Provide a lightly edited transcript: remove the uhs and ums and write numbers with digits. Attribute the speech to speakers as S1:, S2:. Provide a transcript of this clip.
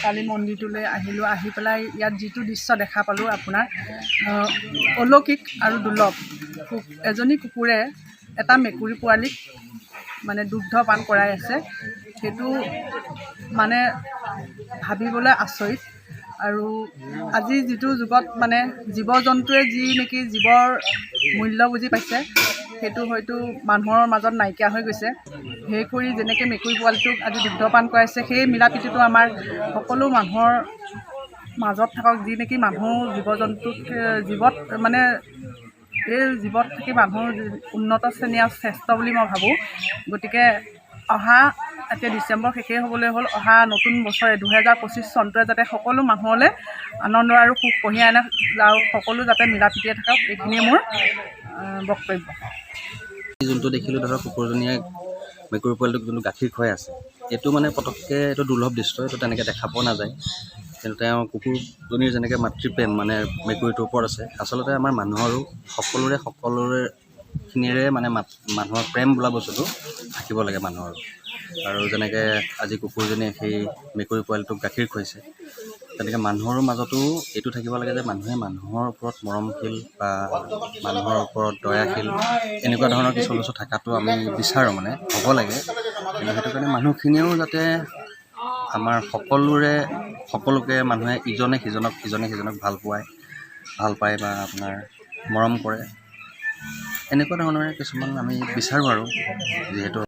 S1: কালি মন্দিৰটোলৈ আহিলোঁ। আহি পেলাই ইয়াত যিটো দৃশ্য দেখা পালোঁ আপোনাৰ অলৌকিক আৰু দুৰ্লভ। এজনী কুকুৰে এটা মেকুৰী পোৱালীক মানে দুগ্ধ পান কৰাই আছে। সেইটো মানে ভাবিবলৈ আচৰিত। আৰু আজি যিটো যুগত মানে জীৱ জন্তুৱে যি নেকি জীৱৰ মূল্য বুজি পাইছে, সেইটো হয়তো মানুহৰ মাজত নাইকিয়া হৈ গৈছে। সেই কৰি যেনেকৈ মেকুৰী পোৱালিটোক আজি দুগ্ধপান কৰাইছে, সেই মিলা প্ৰীতিটো আমাৰ সকলো মানুহৰ মাজত থাকক। যি নেকি মানুহ জীৱত মানে এই জীৱত থাকি মানুহৰ উন্নত শ্ৰেণীৰ শ্ৰেষ্ঠ বুলি মই ভাবোঁ। গতিকে অহা এতিয়া ডিচেম্বৰ শেষেই হ'বলৈ হ'ল। অহা নতুন বছৰে 2025 চনটোৱে যাতে সকলো মানুহলৈ আনন্দ আৰু সুখ কঢ়িয়াই আনে আৰু সকলো যাতে মিলা প্ৰীতিয়ে থাকক, এইখিনিয়ে মোৰ বক্তব্য।
S2: যোনটো দেখিলোঁ ধৰক কুকুৰজনীয়ে মেকুৰী পোৱালিটোক যোনটো গাখীৰ খুৱাই আছে, এইটো মানে পটককৈ এইটো দুৰ্লভ দৃশ্য, এইটো তেনেকৈ দেখা পোৱা নাযায়। কিন্তু তেওঁ কুকুৰজনীৰ যেনেকৈ মাতৃপ্ৰেম মানে মেকুৰীটোৰ ওপৰত আছে, আচলতে আমাৰ মানুহৰো সকলোখিনিৰে মানে মানুহৰ প্ৰেম বোলা বস্তুটো থাকিব লাগে মানুহৰ। আৰু যেনেকৈ আজি কুকুৰজনীয়ে সেই মেকুৰী পোৱালিটোক গাখীৰ খুৱাইছে, তেনেকৈ মানুহৰ মাজতো এইটো থাকিব লাগে যে মানুহে মানুহৰ ওপৰত মৰমশীল বা মানুহৰ ওপৰত দয়াশীল, এনেকুৱা ধৰণৰ কিছু বস্তু থকাটো আমি বিচাৰোঁ, মানে হ'ব লাগে। কিন্তু সেইটো কাৰণে মানুহখিনিয়েও যাতে আমাৰ সকলোকে মানুহে ইজনে সিজনক ভাল পায় বা আপোনাৰ মৰম কৰে, এনেকুৱা ধৰণৰে কিছুমান আমি বিচাৰোঁ। আৰু যিহেতু